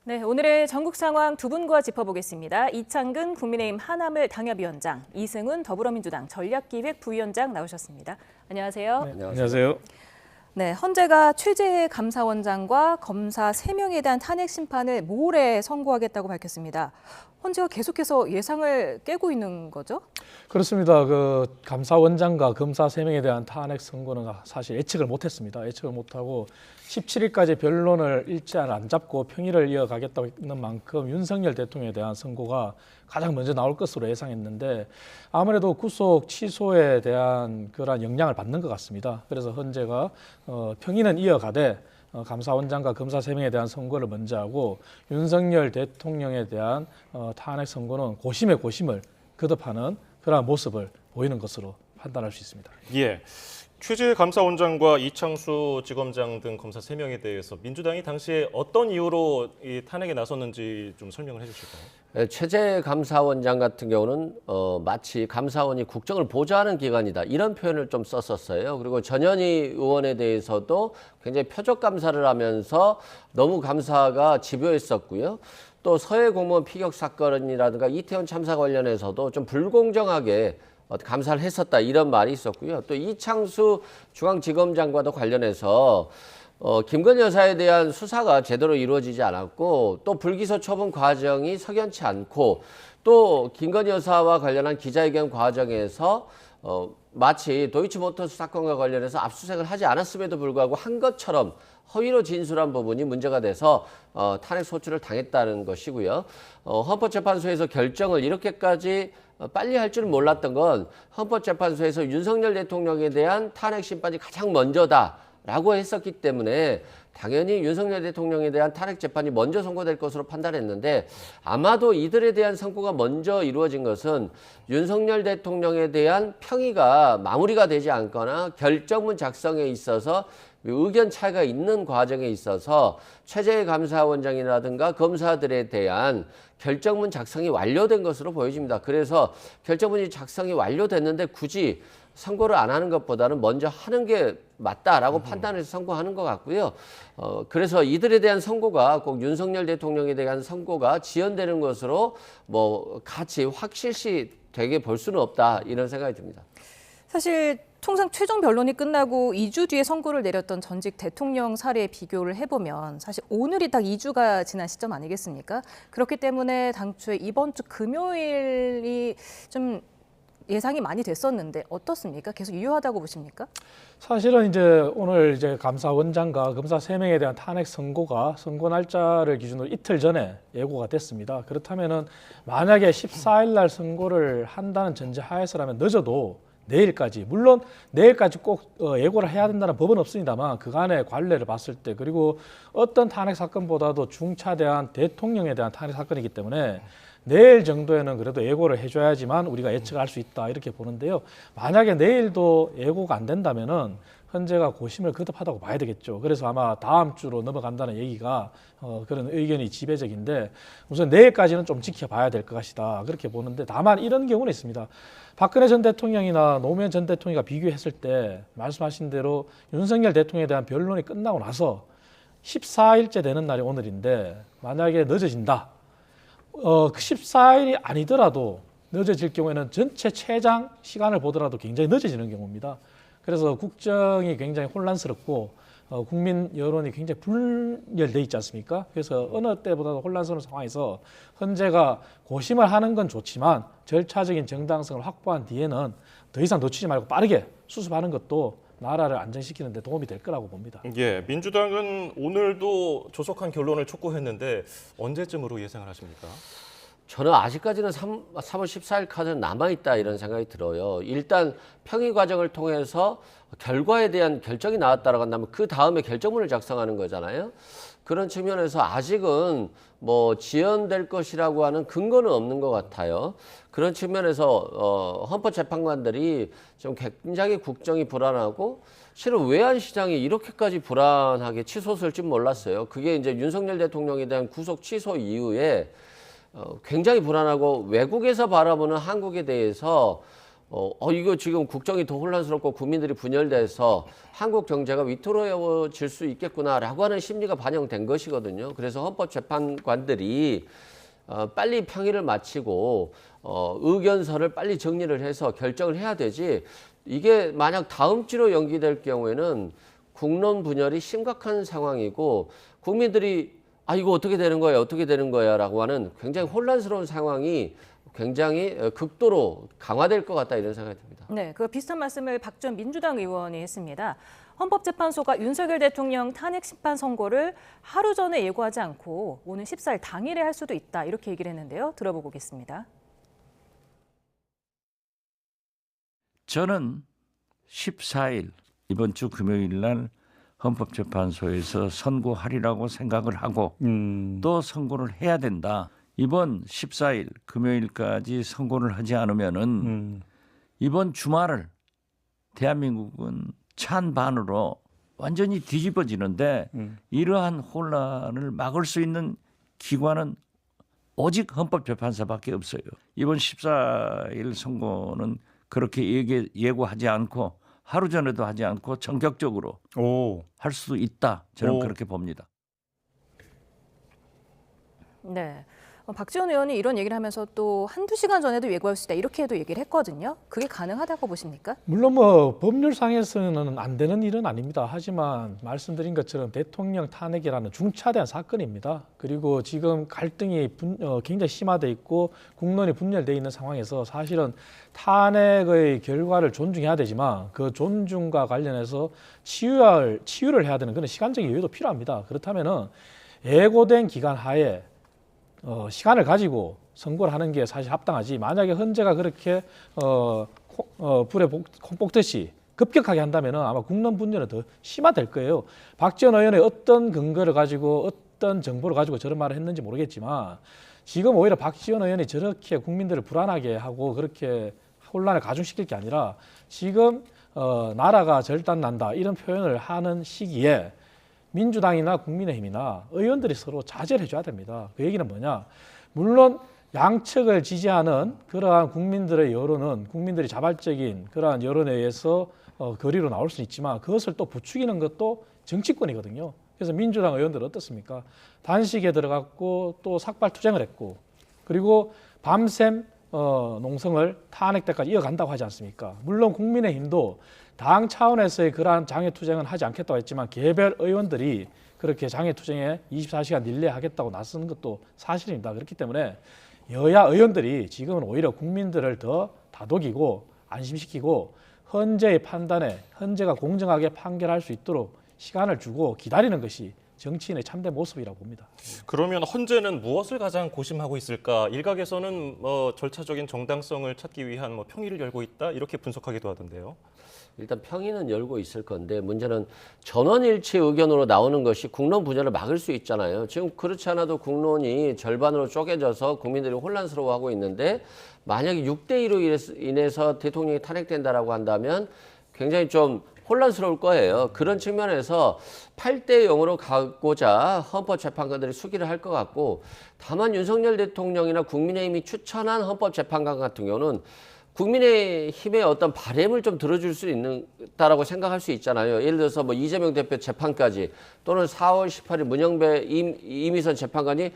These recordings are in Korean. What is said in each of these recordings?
네, 오늘의 전국 상황 두 분과 짚어보겠습니다. 이창근 국민의힘 하남을 당협위원장, 이승훈 더불어민주당 전략기획 부위원장 나오셨습니다. 안녕하세요. 네, 안녕하세요. 네, 헌재가 최재해 감사원장과 검사 3명에 대한 탄핵 심판을 모레 선고하겠다고 밝혔습니다. 헌재가 계속해서 예상을 깨고 있는 거죠? 그렇습니다. 그 감사원장과 검사 3명에 대한 탄핵 선고는 사실 예측을 못했습니다. 예측을 못하고 17일까지 변론을 일자를 안 잡고 평일을 이어가겠다고 했는 만큼 윤석열 대통령에 대한 선고가 가장 먼저 나올 것으로 예상했는데 아무래도 구속 취소에 대한 그러한 영향을 받는 것 같습니다. 그래서 헌재가 평일은 이어가되 감사원장과 검사 3명에 대한 선고를 먼저 하고 윤석열 대통령에 대한 탄핵 선고는 고심에 고심을 거듭하는 그러한 모습을 보이는 것으로 판단할 수 있습니다. 예. 최재해 감사원장과 이창수 지검장 등 검사 3명에 대해서 민주당이 당시에 어떤 이유로 이 탄핵에 나섰는지 좀 설명을 해주실까요? 최재해 감사원장 같은 경우는 마치 감사원이 국정을 보좌하는 기관이다 이런 표현을 좀 썼었어요. 그리고 전현희 의원에 대해서도 굉장히 표적 감사를 하면서 너무 감사가 집요했었고요. 또 서해 공무원 피격 사건이라든가 이태원 참사 관련해서도 좀 불공정하게 감사를 했었다 이런 말이 있었고요. 또 이창수 중앙지검장과도 관련해서 김건희 여사에 대한 수사가 제대로 이루어지지 않았고 또 불기소 처분 과정이 석연치 않고 또 김건희 여사와 관련한 기자회견 과정에서 마치 도이치모터스 사건과 관련해서 압수수색을 하지 않았음에도 불구하고 한 것처럼 허위로 진술한 부분이 문제가 돼서 탄핵 소추를 당했다는 것이고요. 헌법재판소에서 결정을 이렇게까지 빨리 할 줄은 몰랐던 건 헌법재판소에서 윤석열 대통령에 대한 탄핵 심판이 가장 먼저다라고 했었기 때문에 당연히 윤석열 대통령에 대한 탄핵 재판이 먼저 선고될 것으로 판단했는데 아마도 이들에 대한 선고가 먼저 이루어진 것은 윤석열 대통령에 대한 평의가 마무리가 되지 않거나 결정문 작성에 있어서 의견 차이가 있는 과정에 있어서 최재해 감사원장이라든가 검사들에 대한 결정문 작성이 완료된 것으로 보여집니다. 그래서 결정문이 작성이 완료됐는데 굳이 선고를 안 하는 것보다는 먼저 하는 게 맞다라고 판단해서 선고하는 것 같고요. 그래서 이들에 대한 선고가 꼭 윤석열 대통령에 대한 선고가 지연되는 것으로 뭐 같이 확실시 되게 볼 수는 없다 이런 생각이 듭니다. 사실 통상 최종 변론이 끝나고 2주 뒤에 선고를 내렸던 전직 대통령 사례에 비교를 해보면 사실 오늘이 딱 2주가 지난 시점 아니겠습니까? 그렇기 때문에 당초에 이번 주 금요일이 좀 예상이 많이 됐었는데 어떻습니까? 계속 유효하다고 보십니까? 사실은 이제 오늘 이제 감사원장과 검사 3명에 대한 탄핵 선고가 선고 날짜를 기준으로 이틀 전에 예고가 됐습니다. 그렇다면은 만약에 14일 날 선고를 한다는 전제 하에서라면 늦어도 내일까지, 물론 내일까지 꼭 예고를 해야 된다는 법은 없습니다만 그간의 관례를 봤을 때 그리고 어떤 탄핵 사건보다도 중차대한 대통령에 대한 탄핵 사건이기 때문에 내일 정도에는 그래도 예고를 해줘야지만 우리가 예측할 수 있다 이렇게 보는데요. 만약에 내일도 예고가 안 된다면은 헌재가 고심을 거듭하다고 봐야 되겠죠. 그래서 아마 다음 주로 넘어간다는 얘기가 그런 의견이 지배적인데 우선 내일까지는 좀 지켜봐야 될 것 같다 그렇게 보는데 다만 이런 경우는 있습니다. 박근혜 전 대통령이나 노무현 전 대통령과 비교했을 때 말씀하신 대로 윤석열 대통령에 대한 변론이 끝나고 나서 14일째 되는 날이 오늘인데 만약에 늦어진다. 그 14일이 아니더라도 늦어질 경우에는 전체 최장 시간을 보더라도 굉장히 늦어지는 경우입니다. 그래서 국정이 굉장히 혼란스럽고 국민 여론이 굉장히 분열돼 있지 않습니까? 그래서 어느 때보다도 혼란스러운 상황에서 헌재가 고심을 하는 건 좋지만 절차적인 정당성을 확보한 뒤에는 더 이상 놓치지 말고 빠르게 수습하는 것도 나라를 안정시키는 데 도움이 될 거라고 봅니다. 예, 민주당은 오늘도 조속한 결론을 촉구했는데 언제쯤으로 예상을 하십니까? 저는 아직까지는 3월 14일 카드는 남아있다 이런 생각이 들어요. 일단 평의 과정을 통해서 결과에 대한 결정이 나왔다라고 한다면 그 다음에 결정문을 작성하는 거잖아요. 그런 측면에서 아직은 뭐 지연될 것이라고 하는 근거는 없는 것 같아요. 그런 측면에서 헌법재판관들이 좀 굉장히 국정이 불안하고 실은 외환시장이 이렇게까지 불안하게 치솟을 줄 몰랐어요. 그게 이제 윤석열 대통령에 대한 구속 취소 이후에 굉장히 불안하고 외국에서 바라보는 한국에 대해서 이거 지금 국정이 더 혼란스럽고 국민들이 분열돼서 한국 경제가 위태로워질 수 있겠구나라고 하는 심리가 반영된 것이거든요. 그래서 헌법재판관들이 빨리 평의를 마치고 의견서를 빨리 정리를 해서 결정을 해야 되지. 이게 만약 다음 주로 연기될 경우에는 국론 분열이 심각한 상황이고 국민들이 이거 어떻게 되는 거야, 어떻게 되는 거야라고 하는 굉장히 혼란스러운 상황이 굉장히 극도로 강화될 것 같다 이런 생각이 듭니다. 네, 그 비슷한 말씀을 박지원 민주당 의원이 했습니다. 헌법재판소가 윤석열 대통령 탄핵 심판 선고를 하루 전에 예고하지 않고 오는 14일 당일에 할 수도 있다 이렇게 얘기를 했는데요. 들어보고 오겠습니다. 저는 14일 이번 주 금요일 날 헌법재판소에서 선고하리라고 생각을 하고 또 선고를 해야 된다. 이번 14일 금요일까지 선고를 하지 않으면은 이번 주말을 대한민국은 찬반으로 완전히 뒤집어지는데 이러한 혼란을 막을 수 있는 기관은 오직 헌법재판소밖에 없어요. 이번 14일 선고는 그렇게 예고하지 않고 하루 전에도 하지 않고 전격적으로 할 수도 있다. 저는 그렇게 봅니다. 네. 박지원 의원이 이런 얘기를 하면서 또 한두 시간 전에도 예고할 수 있다 이렇게도 얘기를 했거든요. 그게 가능하다고 보십니까? 물론 뭐 법률상에서는 안 되는 일은 아닙니다. 하지만 말씀드린 것처럼 대통령 탄핵이라는 중차대한 사건입니다. 그리고 지금 갈등이 굉장히 심화돼 있고 국론이 분열돼 있는 상황에서 사실은 탄핵의 결과를 존중해야 되지만 그 존중과 관련해서 치유를 해야 되는 그런 시간적인 여유도 필요합니다. 그렇다면은 예고된 기간 하에 시간을 가지고 선고를 하는 게 사실 합당하지. 만약에 헌재가 그렇게 불에 콩 뽑듯이 급격하게 한다면 아마 국론 분열은 더 심화될 거예요. 박지원 의원의 어떤 근거를 가지고 어떤 정보를 가지고 저런 말을 했는지 모르겠지만 지금 오히려 박지원 의원이 저렇게 국민들을 불안하게 하고 그렇게 혼란을 가중시킬 게 아니라 지금 나라가 절단난다 이런 표현을 하는 시기에 민주당이나 국민의힘이나 의원들이 서로 자제를 해줘야 됩니다. 그 얘기는 뭐냐? 물론 양측을 지지하는 그러한 국민들의 여론은 국민들이 자발적인 그러한 여론에 의해서 거리로 나올 수 있지만 그것을 또 부추기는 것도 정치권이거든요. 그래서 민주당 의원들은 어떻습니까? 단식에 들어갔고 또 삭발투쟁을 했고 그리고 밤샘 농성을 탄핵 때까지 이어간다고 하지 않습니까? 물론 국민의힘도 당 차원에서의 그러한 장애투쟁은 하지 않겠다고 했지만 개별 의원들이 그렇게 장애투쟁에 24시간 릴레이하겠다고 나서는 것도 사실입니다. 그렇기 때문에 여야 의원들이 지금은 오히려 국민들을 더 다독이고 안심시키고 헌재의 판단에 헌재가 공정하게 판결할 수 있도록 시간을 주고 기다리는 것이 정치인의 참된 모습이라고 봅니다. 그러면 헌재는 무엇을 가장 고심하고 있을까? 일각에서는 절차적인 정당성을 찾기 위한 평의를 열고 있다 이렇게 분석하기도 하던데요. 일단 평의는 열고 있을 건데 문제는 전원일치 의견으로 나오는 것이 국론 분열을 막을 수 있잖아요. 지금 그렇지 않아도 국론이 절반으로 쪼개져서 국민들이 혼란스러워하고 있는데 만약에 6대2로 인해서 대통령이 탄핵된다라고 한다면 굉장히 좀 혼란스러울 거예요. 그런 측면에서 8대0으로 가고자 헌법재판관들이 수기를 할 것 같고 다만 윤석열 대통령이나 국민의힘이 추천한 헌법재판관 같은 경우는 국민의힘의 어떤 바램을 좀 들어줄 수 있다라고 생각할 수 있잖아요. 예를 들어서 이재명 대표 재판까지 또는 4월 18일 문영배 이미선 재판관이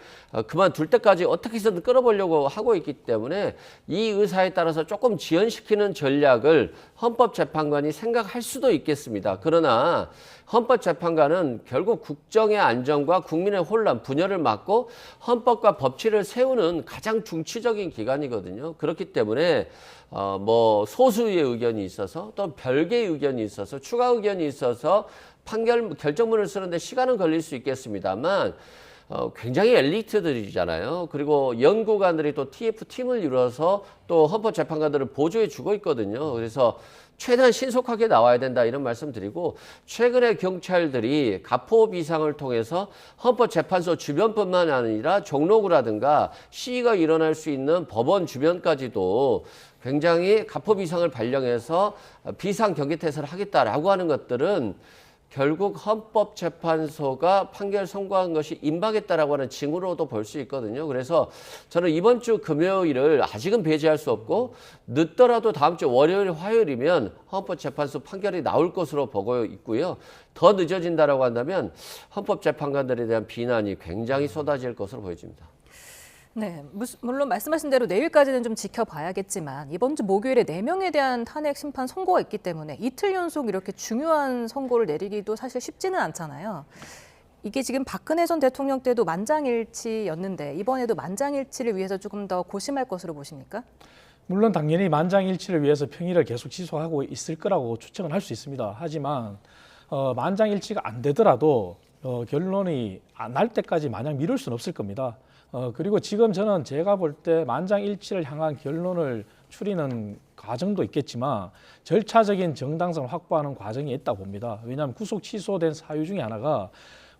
그만둘 때까지 어떻게 해서든 끌어보려고 하고 있기 때문에 이 의사에 따라서 조금 지연시키는 전략을 헌법재판관이 생각할 수도 있겠습니다. 그러나 헌법재판관은 결국 국정의 안정과 국민의 혼란, 분열을 막고 헌법과 법치를 세우는 가장 중추적인 기관이거든요. 그렇기 때문에 소수의 의견이 있어서 또 별개의 의견이 있어서 추가 의견이 있어서 결정문을 쓰는데 시간은 걸릴 수 있겠습니다만 굉장히 엘리트들이잖아요. 그리고 연구관들이 또 TF팀을 이루어서 또 헌법재판관들을 보조해 주고 있거든요. 그래서 최대한 신속하게 나와야 된다 이런 말씀 드리고 최근에 경찰들이 가포 비상을 통해서 헌법재판소 주변뿐만 아니라 종로구라든가 시위가 일어날 수 있는 법원 주변까지도 굉장히 가포 비상을 발령해서 비상 경계 태세를 하겠다라고 하는 것들은 결국 헌법재판소가 판결 선고한 것이 임박했다라고 하는 징후로도 볼 수 있거든요. 그래서 저는 이번 주 금요일을 아직은 배제할 수 없고 늦더라도 다음 주 월요일, 화요일이면 헌법재판소 판결이 나올 것으로 보고 있고요. 더 늦어진다라고 한다면 헌법재판관들에 대한 비난이 굉장히 쏟아질 것으로 보여집니다. 네, 물론 말씀하신 대로 내일까지는 좀 지켜봐야겠지만 이번 주 목요일에 4명에 대한 탄핵 심판 선고가 있기 때문에 이틀 연속 이렇게 중요한 선고를 내리기도 사실 쉽지는 않잖아요. 이게 지금 박근혜 전 대통령 때도 만장일치였는데 이번에도 만장일치를 위해서 조금 더 고심할 것으로 보십니까? 물론 당연히 만장일치를 위해서 평일을 계속 지속하고 있을 거라고 추측은 할 수 있습니다. 하지만 만장일치가 안 되더라도 결론이 안 날 때까지 마냥 미룰 수는 없을 겁니다. 그리고 지금 저는 제가 볼 때 만장일치를 향한 결론을 추리는 과정도 있겠지만 절차적인 정당성을 확보하는 과정이 있다고 봅니다. 왜냐하면 구속 취소된 사유 중에 하나가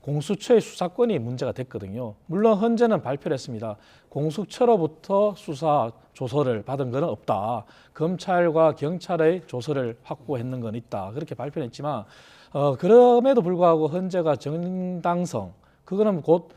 공수처의 수사권이 문제가 됐거든요. 물론 헌재는 발표를 했습니다. 공수처로부터 수사 조서를 받은 것은 없다. 검찰과 경찰의 조서를 확보했는 건 있다. 그렇게 발표를 했지만 그럼에도 불구하고 헌재가 정당성, 그거는 곧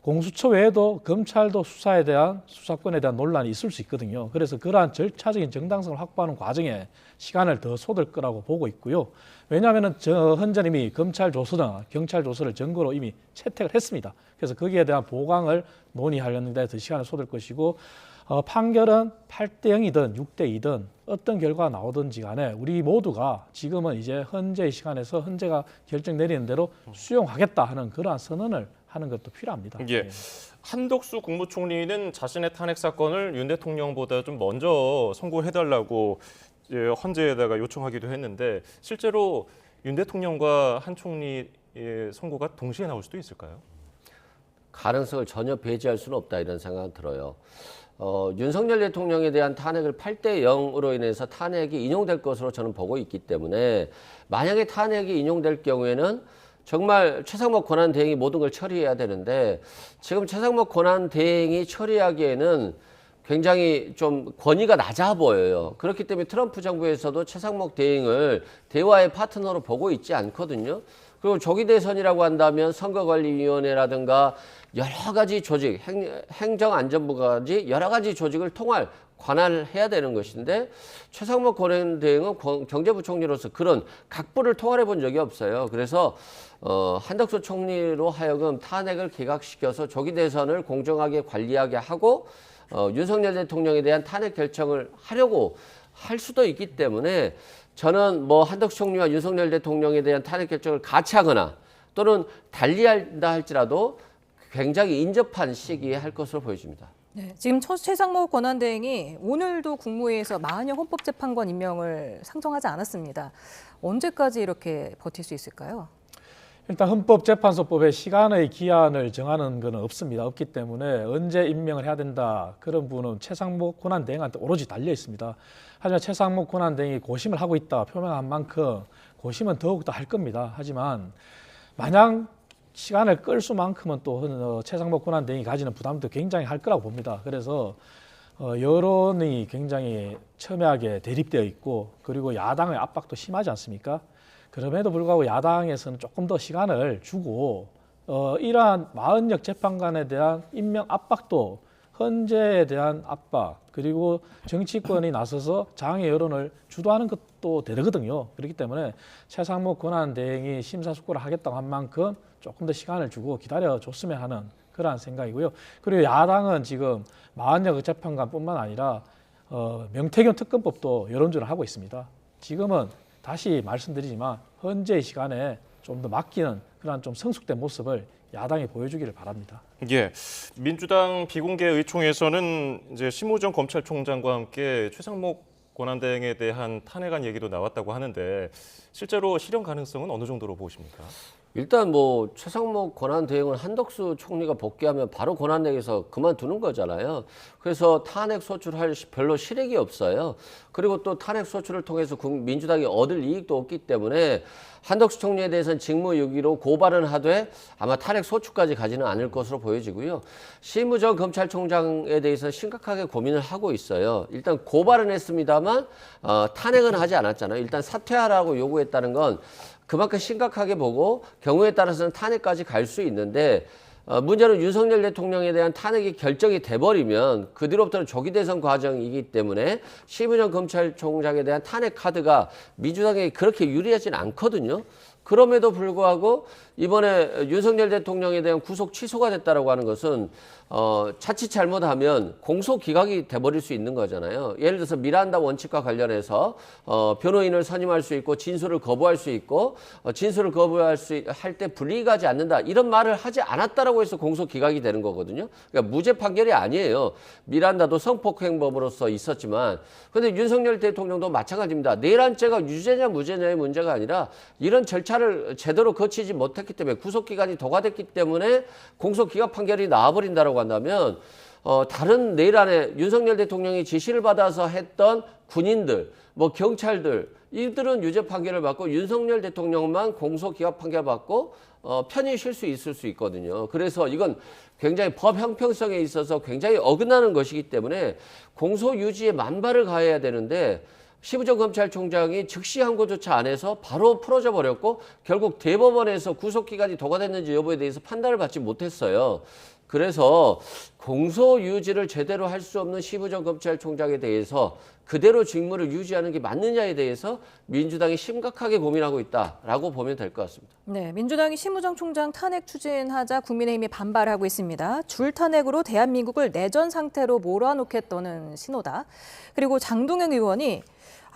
공수처 외에도 검찰도 수사에 대한 수사권에 대한 논란이 있을 수 있거든요. 그래서 그러한 절차적인 정당성을 확보하는 과정에 시간을 더 쏟을 거라고 보고 있고요. 왜냐하면 헌재는 이미 검찰 조서나 경찰 조서를 증거로 이미 채택을 했습니다. 그래서 거기에 대한 보강을 논의하려는 데 더 시간을 쏟을 것이고 판결은 8대 0이든 6대 2든 어떤 결과가 나오든지 간에 우리 모두가 지금은 이제 헌재의 시간에서 헌재가 결정 내리는 대로 수용하겠다 하는 그러한 선언을 하는 것도 필요합니다. 예. 한덕수 국무총리는 자신의 탄핵 사건을 윤 대통령보다 좀 먼저 선고해달라고 헌재에다가 요청하기도 했는데 실제로 윤 대통령과 한 총리의 선고가 동시에 나올 수도 있을까요? 가능성을 전혀 배제할 수는 없다 이런 생각은 들어요. 윤석열 대통령에 대한 탄핵을 8대 0으로 인해서 탄핵이 인용될 것으로 저는 보고 있기 때문에 만약에 탄핵이 인용될 경우에는 정말 최상목 권한대행이 모든 걸 처리해야 되는데 지금 최상목 권한대행이 처리하기에는 굉장히 좀 권위가 낮아 보여요. 그렇기 때문에 트럼프 정부에서도 최상목 대행을 대화의 파트너로 보고 있지 않거든요. 그리고 조기 대선이라고 한다면 선거관리위원회라든가 여러 가지 조직, 행정안전부까지 여러 가지 조직을 관할을 해야 되는 것인데 최상목 권한대행은 경제부총리로서 그런 각부를 통할해 본 적이 없어요. 그래서 한덕수 총리로 하여금 탄핵을 기각시켜서 조기 대선을 공정하게 관리하게 하고 윤석열 대통령에 대한 탄핵 결정을 하려고 할 수도 있기 때문에 저는 뭐 한덕수 총리와 윤석열 대통령에 대한 탄핵 결정을 같이 하거나 또는 달리한다 할지라도 굉장히 인접한 시기에 할 것으로 보여집니다. 네, 지금 최상목 권한대행이 오늘도 국무회의에서 마은영 헌법재판관 임명을 상정하지 않았습니다. 언제까지 이렇게 버틸 수 있을까요? 일단 헌법재판소법에 시간의 기한을 정하는 것은 없습니다. 없기 때문에 언제 임명을 해야 된다 그런 부분은 최상목 권한대행한테 오로지 달려 있습니다. 하지만 최상목 권한대행이 고심을 하고 있다 표명한 만큼 고심은 더욱더 할 겁니다. 하지만 마냥 시간을 끌 수만큼은 또 최상목 권한대행이 가지는 부담도 굉장히 할 거라고 봅니다. 그래서 여론이 굉장히 첨예하게 대립되어 있고 그리고 야당의 압박도 심하지 않습니까? 그럼에도 불구하고 야당에서는 조금 더 시간을 주고 이러한 마은영 재판관에 대한 임명 압박도 헌재에 대한 압박 그리고 정치권이 나서서 장애 여론을 주도하는 것도 되거든요. 그렇기 때문에 최상목 권한대행이 심사숙고를 하겠다고 한 만큼 조금 더 시간을 주고 기다려줬으면 하는 그러한 생각이고요. 그리고 야당은 지금 마은영 재판관뿐만 아니라 명태균 특검법도 여론조를 하고 있습니다. 지금은 다시 말씀드리지만 헌재의 시간에 좀 더 맡기는 그런 좀 성숙된 모습을 야당이 보여주기를 바랍니다. 예, 민주당 비공개 의총에서는 이제 심우정 검찰총장과 함께 최상목 권한대행에 대한 탄핵안 얘기도 나왔다고 하는데 실제로 실현 가능성은 어느 정도로 보십니까? 일단 뭐 최상목 권한대행은 한덕수 총리가 복귀하면 바로 권한대행에서 그만두는 거잖아요. 그래서 탄핵 소추할 별로 실익이 없어요. 그리고 또 탄핵 소추를 통해서 민주당이 얻을 이익도 없기 때문에 한덕수 총리에 대해서는 직무유기로 고발은 하되 아마 탄핵 소추까지 가지는 않을 것으로 보여지고요. 심우정 검찰총장에 대해서 심각하게 고민을 하고 있어요. 일단 고발은 했습니다만 탄핵은 하지 않았잖아요. 일단 사퇴하라고 요구했다는 건 그만큼 심각하게 보고 경우에 따라서는 탄핵까지 갈 수 있는데 문제는 윤석열 대통령에 대한 탄핵이 결정이 돼버리면 그 뒤로부터는 조기 대선 과정이기 때문에 심우정 검찰총장에 대한 탄핵 카드가 민주당에 그렇게 유리하지는 않거든요. 그럼에도 불구하고 이번에 윤석열 대통령에 대한 구속 취소가 됐다라고 하는 것은 자칫 잘못하면 공소 기각이 돼버릴 수 있는 거잖아요. 예를 들어서 미란다 원칙과 관련해서 변호인을 선임할 수 있고 진술을 거부할 수 있고 진술을 거부할 때 불이익하지 않는다 이런 말을 하지 않았다라고 해서 공소 기각이 되는 거거든요. 그러니까 무죄 판결이 아니에요. 미란다도 성폭행범으로서 있었지만 근데 윤석열 대통령도 마찬가지입니다. 내란죄가 유죄냐 무죄냐의 문제가 아니라 이런 절차를 제대로 거치지 못했기 때문에 구속기간이 도과됐기 때문에 공소기각 판결이 나와버린다라고 한다면 다른 내란에 윤석열 대통령이 지시를 받아서 했던 군인들, 뭐 경찰들 이들은 유죄 판결을 받고 윤석열 대통령만 공소기각 판결 받고 편히 쉴 수 있을 수 있거든요. 그래서 이건 굉장히 법 형평성에 있어서 굉장히 어긋나는 것이기 때문에 공소 유지에 만발을 가해야 되는데 심우정 검찰총장이 즉시 항고조차 안 해서 바로 풀어져 버렸고 결국 대법원에서 구속기간이 도과됐는지 여부에 대해서 판단을 받지 못했어요. 그래서 공소 유지를 제대로 할 수 없는 심우정 검찰총장에 대해서 그대로 직무를 유지하는 게 맞느냐에 대해서 민주당이 심각하게 고민하고 있다라고 보면 될 것 같습니다. 네, 민주당이 심우정 총장 탄핵 추진하자 국민의힘이 반발하고 있습니다. 줄 탄핵으로 대한민국을 내전 상태로 몰아넣겠다는 신호다. 그리고 장동영 의원이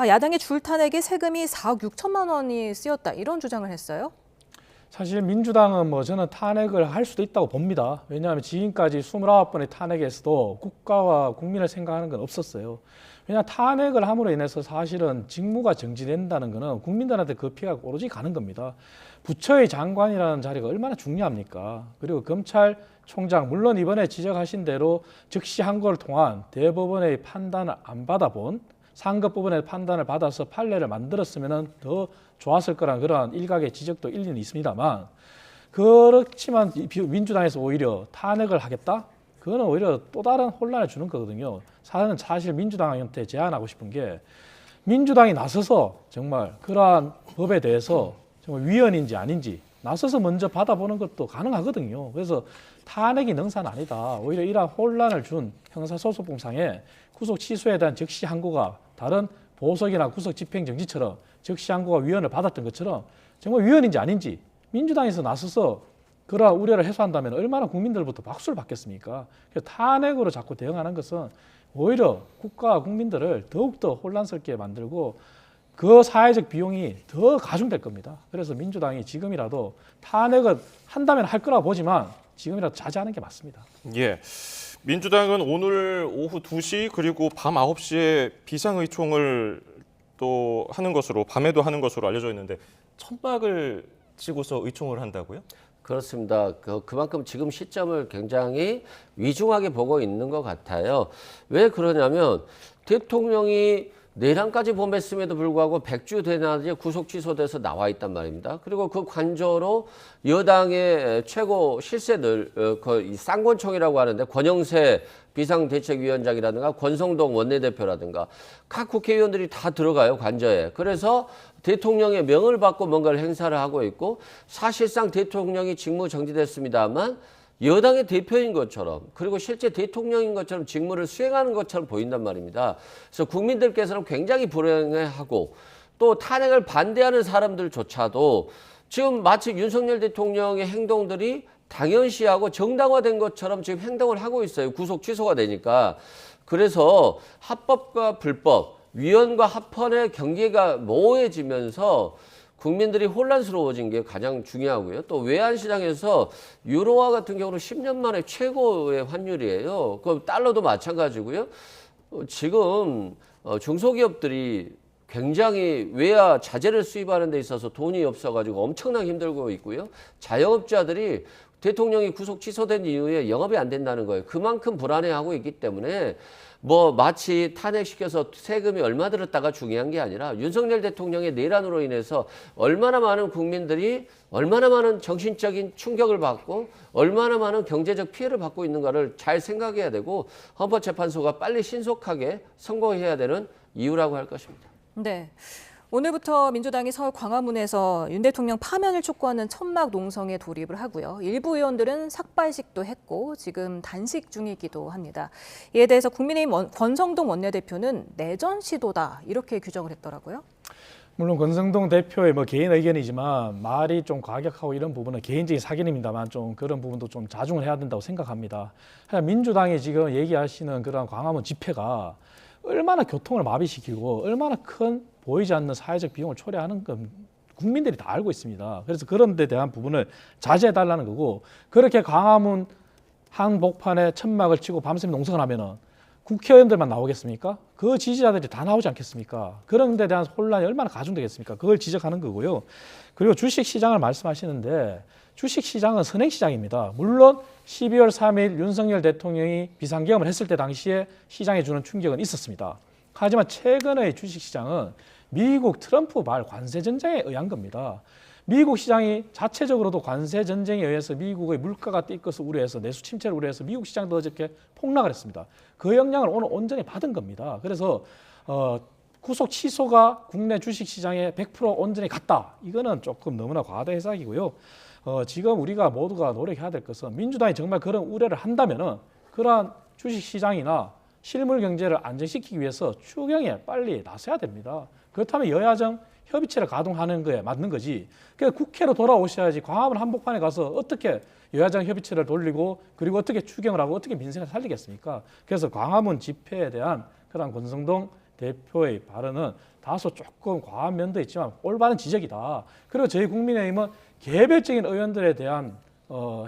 야당의 줄 탄핵에 세금이 4억 6천만 원이 쓰였다 이런 주장을 했어요. 사실 민주당은 뭐 저는 탄핵을 할 수도 있다고 봅니다. 왜냐하면 지금까지 29번의 탄핵에서도 국가와 국민을 생각하는 건 없었어요. 왜냐하면 탄핵을 함으로 인해서 사실은 직무가 정지된다는 것은 국민들한테 그 피해가 오로지 가는 겁니다. 부처의 장관이라는 자리가 얼마나 중요합니까? 그리고 검찰총장, 물론 이번에 지적하신 대로 즉시 항고를 통한 대법원의 판단을 안 받아본 상급 부분의 판단을 받아서 판례를 만들었으면 더 좋았을 거란 그런 일각의 지적도 일리는 있습니다만 그렇지만 민주당에서 오히려 탄핵을 하겠다? 그거는 오히려 또 다른 혼란을 주는 거거든요. 사실 민주당한테 제안하고 싶은 게 민주당이 나서서 정말 그러한 법에 대해서 정말 위헌인지 아닌지 나서서 먼저 받아보는 것도 가능하거든요. 그래서 탄핵이 능사는 아니다. 오히려 이러한 혼란을 준 형사소송법상에 구속 취소에 대한 즉시 항고가 다른 보석이나 구속 집행정지처럼 즉시 항고가 위헌을 받았던 것처럼 정말 위헌인지 아닌지 민주당에서 나서서 그러한 우려를 해소한다면 얼마나 국민들부터 박수를 받겠습니까? 그래서 탄핵으로 자꾸 대응하는 것은 오히려 국가와 국민들을 더욱더 혼란스럽게 만들고 그 사회적 비용이 더 가중될 겁니다. 그래서 민주당이 지금이라도 탄핵을 한다면 할 거라고 보지만 지금이라도 자제하는 게 맞습니다. 예. 민주당은 오늘 오후 2시 그리고 밤 9시에 비상의총을 또 하는 것으로 밤에도 하는 것으로 알려져 있는데 천막을 치고서 의총을 한다고요? 그렇습니다. 그만큼 지금 시점을 굉장히 위중하게 보고 있는 것 같아요. 왜 그러냐면 대통령이 내란까지 범했음에도 불구하고 100주 되나지 구속 취소돼서 나와 있단 말입니다. 그리고 그 관저로 여당의 최고 실세들, 쌍권총이라고 하는데 권영세 비상대책위원장이라든가 권성동 원내대표라든가 각 국회의원들이 다 들어가요, 관저에. 그래서 대통령의 명을 받고 뭔가를 행사를 하고 있고 사실상 대통령이 직무 정지됐습니다만 여당의 대표인 것처럼 그리고 실제 대통령인 것처럼 직무를 수행하는 것처럼 보인단 말입니다. 그래서 국민들께서는 굉장히 불행해하고 또 탄핵을 반대하는 사람들조차도 지금 마치 윤석열 대통령의 행동들이 당연시하고 정당화된 것처럼 지금 행동을 하고 있어요. 구속 취소가 되니까. 그래서 합법과 불법, 위헌과 합헌의 경계가 모호해지면서 국민들이 혼란스러워진 게 가장 중요하고요. 또 외환시장에서 유로화 같은 경우는 10년 만에 최고의 환율이에요. 그럼 달러도 마찬가지고요. 지금 중소기업들이 굉장히 외화 자재를 수입하는 데 있어서 돈이 없어가지고 엄청나게 힘들고 있고요. 자영업자들이 대통령이 구속 취소된 이후에 영업이 안 된다는 거예요. 그만큼 불안해하고 있기 때문에 뭐 마치 탄핵시켜서 세금이 얼마 들었다가 중요한 게 아니라 윤석열 대통령의 내란으로 인해서 얼마나 많은 국민들이 얼마나 많은 정신적인 충격을 받고 얼마나 많은 경제적 피해를 받고 있는가를 잘 생각해야 되고 헌법재판소가 빨리 신속하게 선고해야 되는 이유라고 할 것입니다. 네. 오늘부터 민주당이 서울 광화문에서 윤 대통령 파면을 촉구하는 천막 농성에 돌입을 하고요. 일부 의원들은 삭발식도 했고 지금 단식 중이기도 합니다. 이에 대해서 국민의힘 권성동 원내대표는 내전 시도다 이렇게 규정을 했더라고요. 물론 권성동 대표의 뭐 개인 의견이지만 말이 좀 과격하고 이런 부분은 개인적인 사견입니다만 좀 그런 부분도 좀 자중을 해야 된다고 생각합니다. 민주당이 지금 얘기하시는 그런 광화문 집회가 얼마나 교통을 마비시키고 얼마나 큰 보이지 않는 사회적 비용을 초래하는 건 국민들이 다 알고 있습니다. 그래서 그런 데 대한 부분을 자제해달라는 거고, 그렇게 광화문 한복판에 천막을 치고 밤샘 농성을 하면은 국회의원들만 나오겠습니까? 그 지지자들이 다 나오지 않겠습니까? 그런 데 대한 혼란이 얼마나 가중되겠습니까? 그걸 지적하는 거고요. 그리고 주식시장을 말씀하시는데 주식시장은 선행시장입니다. 물론 12월 3일 윤석열 대통령이 비상계엄을 했을 때 당시에 시장에 주는 충격은 있었습니다. 하지만 최근의 주식시장은 미국 트럼프 말 관세전쟁에 의한 겁니다. 미국 시장이 자체적으로도 관세전쟁에 의해서 미국의 물가가 뛰것을 우려해서 내수 침체를 우려해서 미국 시장도 어저께 폭락을 했습니다. 그 영향을 오늘 온전히 받은 겁니다. 그래서 구속 취소가 국내 주식시장에 100% 온전히 갔다. 이거는 조금 너무나 과다 해석이고요. 지금 우리가 모두가 노력해야 될 것은 민주당이 정말 그런 우려를 한다면은 그러한 주식시장이나 실물 경제를 안정시키기 위해서 추경에 빨리 나서야 됩니다. 그렇다면 여야정 협의체를 가동하는 거에 맞는 거지. 그러니까 국회로 돌아오셔야지 광화문 한복판에 가서 어떻게 여야정 협의체를 돌리고 그리고 어떻게 추경을 하고 어떻게 민생을 살리겠습니까? 그래서 광화문 집회에 대한 그런 권성동 대표의 발언은 다소 조금 과한 면도 있지만 올바른 지적이다. 그리고 저희 국민의힘은 개별적인 의원들에 대한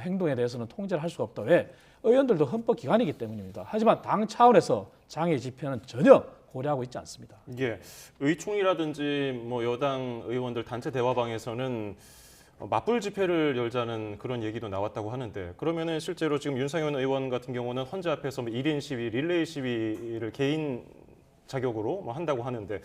행동에 대해서는 통제를 할 수가 없다. 왜? 의원들도 헌법기관이기 때문입니다. 하지만 당 차원에서 장애 집회는 전혀 고려하고 있지 않습니다. 예, 의총이라든지 뭐 여당 의원들 단체 대화방에서는 맞불 집회를 열자는 그런 얘기도 나왔다고 하는데, 그러면은 실제로 지금 윤상현 의원 같은 경우는 헌재 앞에서 뭐 1인 시위, 릴레이 시위를 개인 자격으로 뭐 한다고 하는데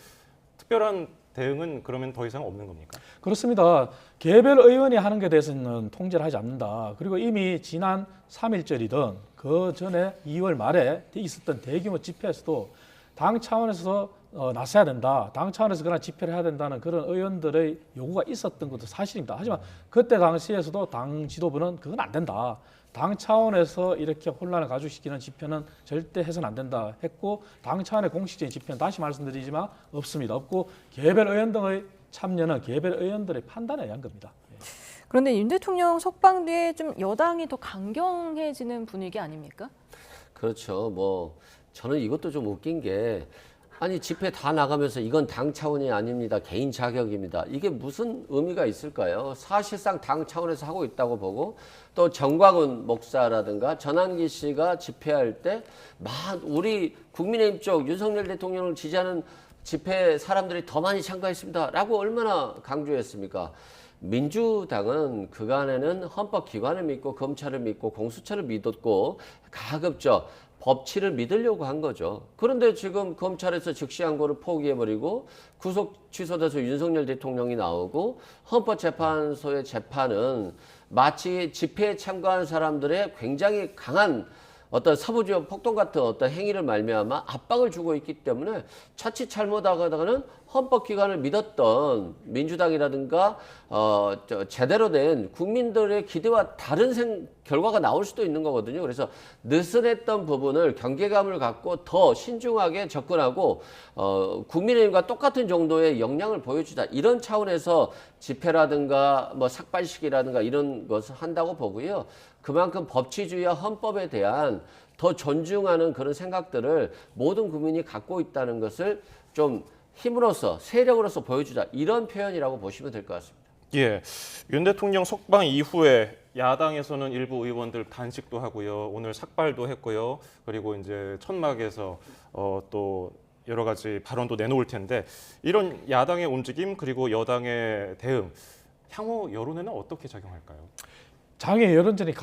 특별한 대응은 그러면 더 이상 없는 겁니까? 그렇습니다. 개별 의원이 하는 것에 대해서는 통제를 하지 않는다. 그리고 이미 지난 3.1절이든 그 전에 2월 말에 있었던 대규모 집회에서도 당 차원에서 나서야 된다. 당 차원에서 그런 집회를 해야 된다는 그런 의원들의 요구가 있었던 것도 사실입니다. 하지만 그때 당시에서도 당 지도부는 그건 안 된다. 당 차원에서 이렇게 혼란을 가중시키는 집회는 절대 해서는 안 된다 했고, 당 차원의 공식적인 집회는 다시 말씀드리지만 없습니다. 없고 개별 의원 등의 참여는 개별 의원들의 판단에 의한 겁니다. 그런데 윤 대통령 석방 뒤에 좀 여당이 더 강경해지는 분위기 아닙니까? 그렇죠. 뭐 저는 이것도 좀 웃긴 게, 아니 집회 다 나가면서 이건 당 차원이 아닙니다. 개인 자격입니다. 이게 무슨 의미가 있을까요? 사실상 당 차원에서 하고 있다고 보고, 또 정광훈 목사라든가 전한기 씨가 집회할 때 우리 국민의힘 쪽 윤석열 대통령을 지지하는 집회 사람들이 더 많이 참가했습니다라고 얼마나 강조했습니까? 민주당은 그간에는 헌법기관을 믿고 검찰을 믿고 공수처를 믿었고 가급적 법치를 믿으려고 한 거죠. 그런데 지금 검찰에서 즉시항고를 포기해버리고 구속 취소돼서 윤석열 대통령이 나오고 헌법재판소의 재판은 마치 집회에 참가한 사람들의 굉장히 강한 어떤 사부주의 폭동 같은 어떤 행위를 말미암아 압박을 주고 있기 때문에 자칫 잘못하다가는 헌법기관을 믿었던 민주당이라든가 제대로 된 국민들의 기대와 다른 결과가 나올 수도 있는 거거든요. 그래서 느슨했던 부분을 경계감을 갖고 더 신중하게 접근하고 국민의힘과 똑같은 정도의 역량을 보여주자, 이런 차원에서 집회라든가 뭐 삭발식이라든가 이런 것을 한다고 보고요. 그만큼 법치주의와 헌법에 대한 더 존중하는 그런 생각들을 모든 국민이 갖고 있다는 것을 좀 힘으로써, 세력으로서 보여주자, 이런 표현이라고 보시면 될 것 같습니다. 예, 윤 대통령 석방 이후에 야당에서는 일부 의원들 단식도 하고요, 오늘 삭발도 했고요, 그리고 이제 천막에서 또 여러 가지 발언도 내놓을 텐데, 이런 야당의 움직임 그리고 여당의 대응, 향후 여론에는 어떻게 작용할까요? 장애 여론전이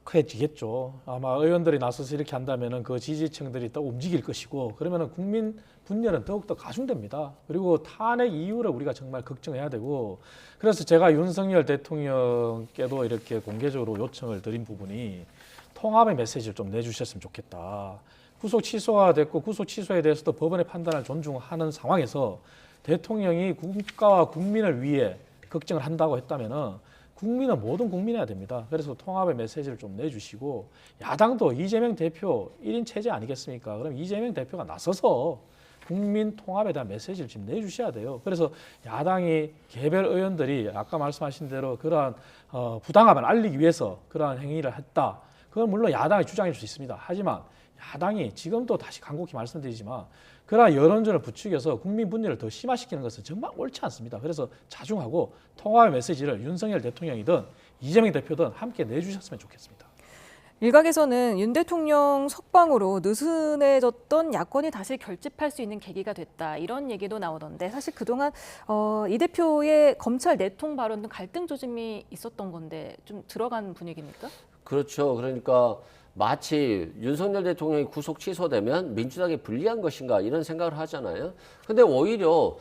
가격해지겠죠. 아마 의원들이 나서서 이렇게 한다면은 그 지지층들이 또 움직일 것이고, 그러면은 국민 분열은 더욱더 가중됩니다. 그리고 탄핵 이유를 우리가 정말 걱정해야 되고, 그래서 제가 윤석열 대통령께도 이렇게 공개적으로 요청을 드린 부분이 통합의 메시지를 좀 내주셨으면 좋겠다. 구속 취소가 됐고 구속 취소에 대해서도 법원의 판단을 존중하는 상황에서 대통령이 국가와 국민을 위해 걱정을 한다고 했다면은 국민은 모든 국민해야 됩니다. 그래서 통합의 메시지를 좀 내주시고 야당도 이재명 대표 1인 체제 아니겠습니까? 그럼 이재명 대표가 나서서 국민 통합에 대한 메시지를 지금 내주셔야 돼요. 그래서 야당이 개별 의원들이 아까 말씀하신 대로 그러한 부당함을 알리기 위해서 그러한 행위를 했다. 그건 물론 야당이 주장할 수 있습니다. 하지만 야당이 지금도 다시 간곡히 말씀드리지만 그러한 여론전을 부추겨서 국민 분열을 더 심화시키는 것은 정말 옳지 않습니다. 그래서 자중하고 통합의 메시지를 윤석열 대통령이든 이재명 대표든 함께 내주셨으면 좋겠습니다. 일각에서는 윤 대통령 석방으로 느슨해졌던 야권이 다시 결집할 수 있는 계기가 됐다 이런 얘기도 나오던데 사실 그동안 이 대표의 검찰 내통 발언 등 갈등 조짐이 있었던 건데 좀 들어간 분위기입니까? 그렇죠. 그러니까 마치 윤석열 대통령이 구속 취소되면 민주당이 불리한 것인가 이런 생각을 하잖아요. 근데 오히려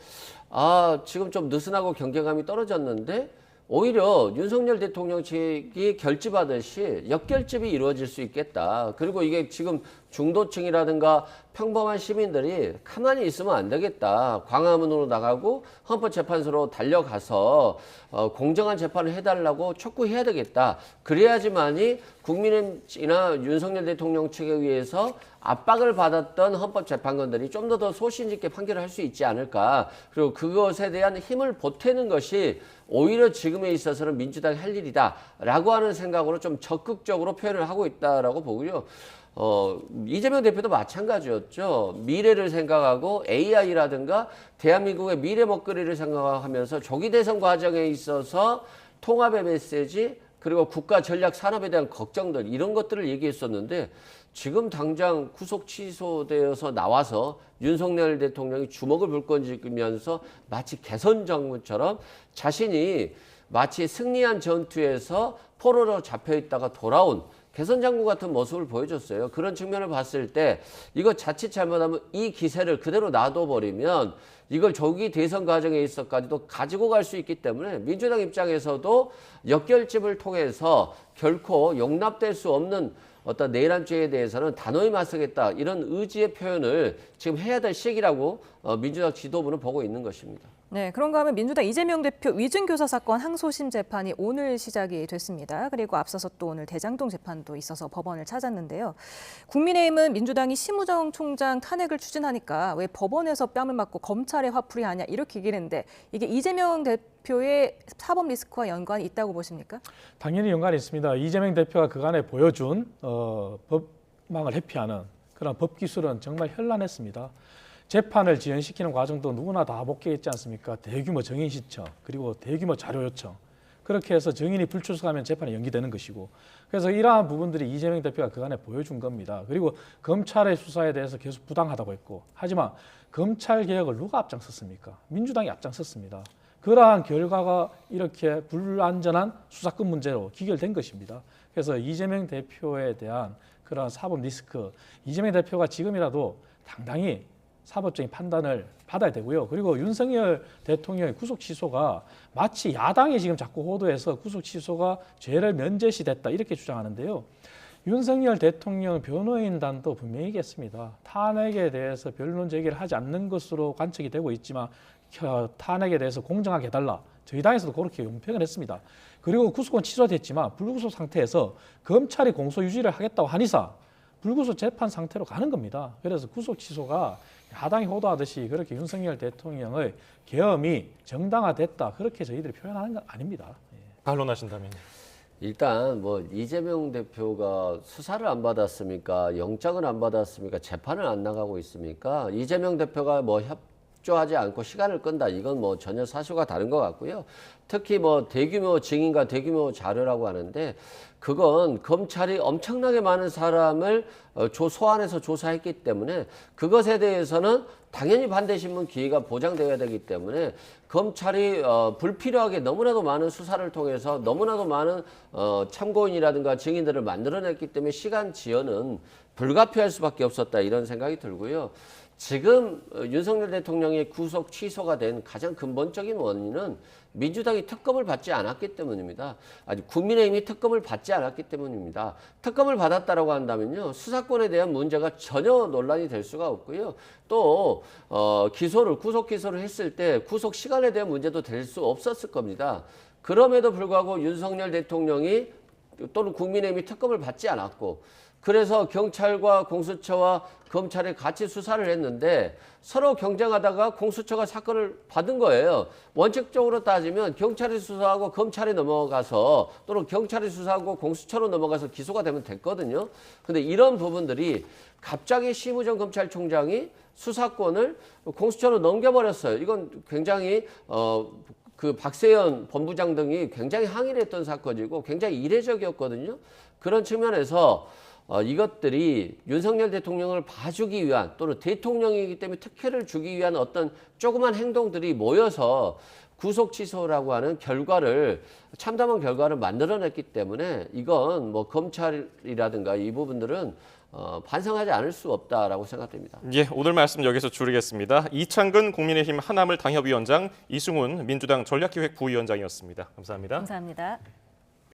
지금 좀 느슨하고 경계감이 떨어졌는데 오히려 윤석열 대통령 측이 결집하듯이 역결집이 이루어질 수 있겠다. 그리고 이게 지금 중도층이라든가 평범한 시민들이 가만히 있으면 안 되겠다. 광화문으로 나가고 헌법재판소로 달려가서 공정한 재판을 해달라고 촉구해야 되겠다. 그래야지만이 국민의힘이나 윤석열 대통령 측에 의해서 압박을 받았던 헌법재판관들이 좀 더 소신 있게 판결을 할 수 있지 않을까. 그리고 그것에 대한 힘을 보태는 것이 오히려 지금에 있어서는 민주당이 할 일이다라고 하는 생각으로 좀 적극적으로 표현을 하고 있다라고 보고요. 이재명 대표도 마찬가지였죠. 미래를 생각하고 AI라든가 대한민국의 미래 먹거리를 생각하면서 조기 대선 과정에 있어서 통합의 메시지 그리고 국가 전략 산업에 대한 걱정들 이런 것들을 얘기했었는데 지금 당장 구속 취소되어서 나와서 윤석열 대통령이 주먹을 불끈쥐면서 마치 개선 정부처럼 자신이 마치 승리한 전투에서 포로로 잡혀있다가 돌아온 개선 장군 같은 모습을 보여줬어요. 그런 측면을 봤을 때 이거 자칫 잘못하면 이 기세를 그대로 놔둬버리면 이걸 조기 대선 과정에 있어까지도 가지고 갈 수 있기 때문에 민주당 입장에서도 역결집을 통해서 결코 용납될 수 없는 어떤 내란죄에 대해서는 단호히 맞서겠다 이런 의지의 표현을 지금 해야 될 시기라고 민주당 지도부는 보고 있는 것입니다. 네, 그런가 하면 민주당 이재명 대표 위증교사 사건 항소심 재판이 오늘 시작이 됐습니다. 그리고 앞서서 또 오늘 대장동 재판도 있어서 법원을 찾았는데요. 국민의힘은 민주당이 심우정 총장 탄핵을 추진하니까 왜 법원에서 뺨을 맞고 검찰에 화풀이 하냐 이렇게 얘기를 했는데 이게 이재명 대표의 사법 리스크와 연관이 있다고 보십니까? 당연히 연관이 있습니다. 이재명 대표가 그간에 보여준 법망을 회피하는 그런 법 기술은 정말 현란했습니다. 재판을 지연시키는 과정도 누구나 다 목격했지 않습니까? 대규모 정인 신청 그리고 대규모 자료 요청 그렇게 해서 증인이 불출석하면 재판이 연기되는 것이고 그래서 이러한 부분들이 이재명 대표가 그간에 보여준 겁니다. 그리고 검찰의 수사에 대해서 계속 부당하다고 했고 하지만 검찰 개혁을 누가 앞장섰습니까? 민주당이 앞장섰습니다. 그러한 결과가 이렇게 불안전한 수사권 문제로 기결된 것입니다. 그래서 이재명 대표에 대한 그러한 사법 리스크 이재명 대표가 지금이라도 당당히 사법적인 판단을 받아야 되고요. 그리고 윤석열 대통령의 구속 취소가 마치 야당이 지금 자꾸 호도해서 구속 취소가 죄를 면제시됐다 이렇게 주장하는데요. 윤석열 대통령 변호인단도 분명히 얘기했습니다. 탄핵에 대해서 변론 제기를 하지 않는 것으로 관측이 되고 있지만 탄핵에 대해서 공정하게 해달라. 저희 당에서도 그렇게 용평을 했습니다. 그리고 구속은 취소됐지만 불구속 상태에서 검찰이 공소 유지를 하겠다고 한 이상 불구속 재판 상태로 가는 겁니다. 그래서 구속 취소가 야당이 호도하듯이 그렇게 윤석열 대통령의 계엄이 정당화됐다 그렇게 저희들이 표현하는 건 아닙니다. 반론하신다면 일단 뭐 이재명 대표가 수사를 안 받았습니까? 영장을 안 받았습니까? 재판을 안 나가고 있습니까? 이재명 대표가 뭐 협조하지 않고 시간을 끈다. 이건 뭐 전혀 사실과 다른 것 같고요. 특히 뭐 대규모 증인과 대규모 자료라고 하는데 그건 검찰이 엄청나게 많은 사람을 소환해서 조사했기 때문에 그것에 대해서는 당연히 반대 신문 기회가 보장되어야 되기 때문에 검찰이 불필요하게 너무나도 많은 수사를 통해서 너무나도 많은 참고인이라든가 증인들을 만들어냈기 때문에 시간 지연은 불가피할 수밖에 없었다 이런 생각이 들고요. 지금 윤석열 대통령의 구속 취소가 된 가장 근본적인 원인은 민주당이 특검을 받지 않았기 때문입니다. 아니, 국민의힘이 특검을 받지 않았기 때문입니다. 특검을 받았다라고 한다면요, 수사권에 대한 문제가 전혀 논란이 될 수가 없고요. 또 구속 기소를 했을 때 구속 시간에 대한 문제도 될 수 없었을 겁니다. 그럼에도 불구하고 윤석열 대통령이 또는 국민의힘이 특검을 받지 않았고, 그래서 경찰과 공수처와 검찰이 같이 수사를 했는데 서로 경쟁하다가 공수처가 사건을 받은 거예요. 원칙적으로 따지면 경찰이 수사하고 검찰이 넘어가서, 또는 경찰이 수사하고 공수처로 넘어가서 기소가 되면 됐거든요. 근데 이런 부분들이 갑자기 심우정 검찰총장이 수사권을 공수처로 넘겨버렸어요. 이건 굉장히 그 박세현 본부장 등이 굉장히 항의를 했던 사건이고 굉장히 이례적이었거든요. 그런 측면에서 이것들이 윤석열 대통령을 봐주기 위한, 또는 대통령이기 때문에 특혜를 주기 위한 어떤 조그만 행동들이 모여서 구속 취소라고 하는 결과를, 참담한 결과를 만들어냈기 때문에 이건 뭐 검찰이라든가 이 부분들은 반성하지 않을 수 없다라고 생각됩니다. 예, 오늘 말씀 여기서 줄이겠습니다. 이창근 국민의힘 하나물 당협위원장, 이승훈 민주당 전략기획 부위원장이었습니다. 감사합니다. 감사합니다.